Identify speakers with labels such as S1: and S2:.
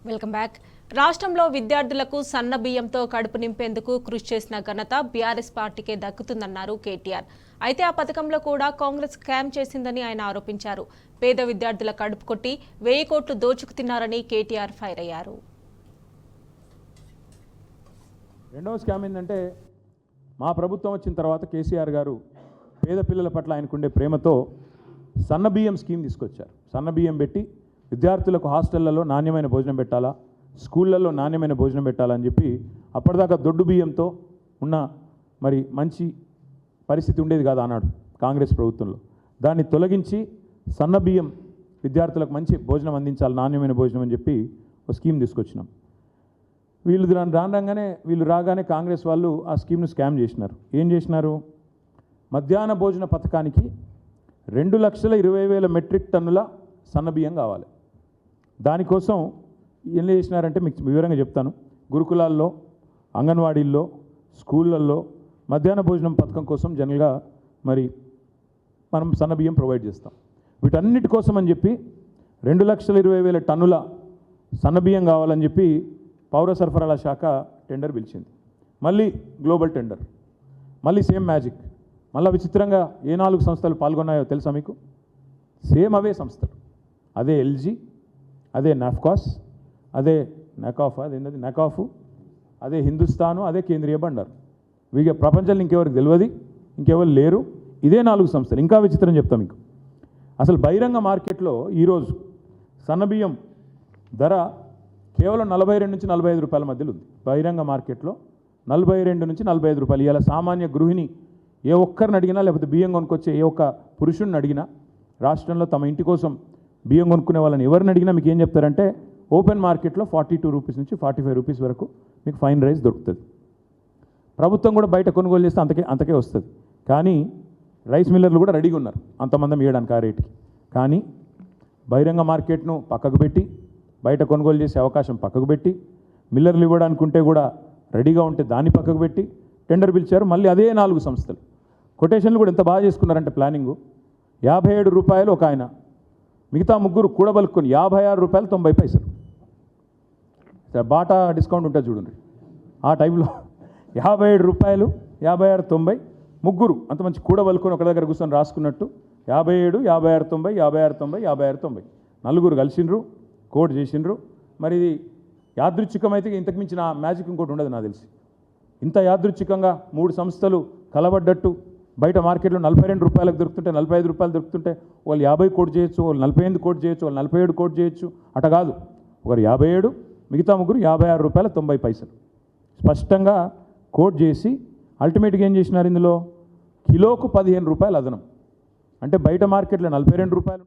S1: Welcome back. రాష్ట్రంలో విద్యార్థులకు సన్న బియ్యంతో కడుపు నింపేందుకు కృషి చేసిన ఘనత బీఆర్ఎస్ పార్టీకే దక్కుతుందన్నారు కేటీఆర్. అయితే ఆ పథకంలో కూడా కాంగ్రెస్ స్కామ్ చేసిందని ఆయన ఆరోపించారు. పేద విద్యార్థుల కడుపు కొట్టి 1000 కోట్లు దోచుకు తిన్నారని కేటీఆర్ ఫైర్ అయ్యారు.
S2: రెండవ స్కామ్ ఏంటంటే మా ప్రభుత్వం వచ్చిన తర్వాత కేసీఆర్ గారు పేద పిల్లల పట్ల ఆయనకుండే ప్రేమతో సన్న బియ్యం స్కీమ్ తీసుకొచ్చారు. సన్న బియ్యం పెట్టి విద్యార్థులకు హాస్టళ్లలో నాణ్యమైన భోజనం పెట్టాలా, స్కూళ్ళల్లో నాణ్యమైన భోజనం పెట్టాలని చెప్పి అప్పటిదాకా దొడ్డు బియ్యంతో ఉన్న మరి మంచి పరిస్థితి ఉండేది కాదు ఆనాడు కాంగ్రెస్ ప్రభుత్వంలో. దాన్ని తొలగించి సన్న బియ్యం విద్యార్థులకు మంచి భోజనం అందించాలి, నాణ్యమైన భోజనం అని చెప్పి ఒక స్కీమ్ తీసుకొచ్చినాం. వీళ్ళు రాగానే కాంగ్రెస్ వాళ్ళు ఆ స్కీమ్ను స్కామ్ చేసినారు. ఏం చేసినారు? మధ్యాహ్న భోజన పథకానికి 2,20,000 మెట్రిక్ టన్నుల సన్నబియ్యం కావాలి. దానికోసం ఏం చేసినారంటే మీకు వివరంగా చెప్తాను. గురుకులాల్లో, అంగన్వాడీల్లో, స్కూళ్ళల్లో మధ్యాహ్న భోజనం పథకం కోసం జనరల్గా మరి మనం సన్నబియ్యం ప్రొవైడ్ చేస్తాం. వీటన్నిటి కోసం అని చెప్పి 2,20,000 టన్నుల సన్నబియ్యం కావాలని చెప్పి పౌర సరఫరాల శాఖ టెండర్ పిలిచింది. మళ్ళీ గ్లోబల్ టెండర్, మళ్ళీ సేమ్ మ్యాజిక్. మళ్ళీ విచిత్రంగా ఏ 4 సంస్థలు పాల్గొన్నాయో తెలుసా మీకు? సేమ్ అవే సంస్థలు, అదే ఎల్జీ, అదే నాఫ్కాస్, అదే నకాఫ్, అదే హిందుస్థాను, అదే కేంద్రీయ బండారు. వీగా ప్రపంచంలో ఇంకెవరికి తెలియదు, ఇంకెవరు లేరు. ఇదే 4 సంస్థలు. ఇంకా విచిత్రం చెప్తాం మీకు. అసలు బహిరంగ మార్కెట్లో ఈరోజు సన్నబియ్యం ధర కేవలం 42 నుంచి 45 రూపాయల మధ్యలో ఉంది. బహిరంగ మార్కెట్లో 42 నుంచి 45 రూపాయలు. ఇలా సామాన్య గృహిణి ఏ ఒక్కరిని అడిగినా, లేకపోతే బియ్యం కొనుక్కొచ్చే ఏ ఒక్క పురుషుడిని అడిగినా, రాష్ట్రంలో తమ ఇంటి కోసం బియ్యం కొనుక్కునే వాళ్ళని ఎవరిని అడిగినా మీకు ఏం చెప్తారంటే ఓపెన్ మార్కెట్లో 42 రూపీస్ నుంచి 45 రూపీస్ వరకు మీకు ఫైన్ రైస్ దొరుకుతుంది. ప్రభుత్వం కూడా బయట కొనుగోలు చేస్తే అంతకే వస్తుంది. కానీ రైస్ మిల్లర్లు కూడా రెడీగా ఉన్నారు అంతమందం ఇవ్వడానికి ఆ రేటుకి. కానీ బహిరంగ మార్కెట్ను పక్కకు పెట్టి, బయట కొనుగోలు చేసే అవకాశం పక్కకు పెట్టి, మిల్లర్లు ఇవ్వడానికి ఉంటే కూడా రెడీగా ఉంటే దాన్ని పక్కకు పెట్టి టెండర్ పిలిచారు. మళ్ళీ అదే 4 సంస్థలు. కొటేషన్లు కూడా ఎంత బాగా చేసుకున్నారంటే ప్లానింగు. 57 రూపాయలు ఒక ఆయన, మిగతా ముగ్గురు కూడబలుకొని 56 రూపాయలు 90 పైసలు. బాటా డిస్కౌంట్ ఉంటుంది చూడండి, ఆ టైంలో 57 రూపాయలు, 56, 90 ముగ్గురు అంత మంచి కూడబలుకొని ఒక దగ్గర కూర్చొని రాసుకున్నట్టు 57, 56, 90, 56, 90, 56, 90 నలుగురు కలిసిండ్రు, కోడ్ చేసిండ్రు. మరి ఇది యాదృచ్ఛికమైతే ఇంతకు మించిన మ్యాజిక్ ఇంకోటి ఉండదు నాకు తెలిసి. ఇంత యాదృచ్ఛికంగా 3 సంస్థలు కలబడ్డట్టు బయట మార్కెట్లో 42 రూపాయలకు దొరుకుతుంటే, 45 రూపాయలు దొరుకుతుంటే వాళ్ళు 50 కోట్ చేయొచ్చు, వాళ్ళు 48 కోట్ చేయొచ్చు, వాళ్ళు 47 కోట్ చేయొచ్చు. అట కాదు, ఒకరు 57, మిగతా ముగ్గురు 56 రూపాయల 90 పైసలు స్పష్టంగా కోట్ చేసి అల్టిమేట్గా ఏం చేసినారు? ఇందులో కిలోకు 15 రూపాయలు అదనం. అంటే బయట మార్కెట్లో 42 రూపాయలు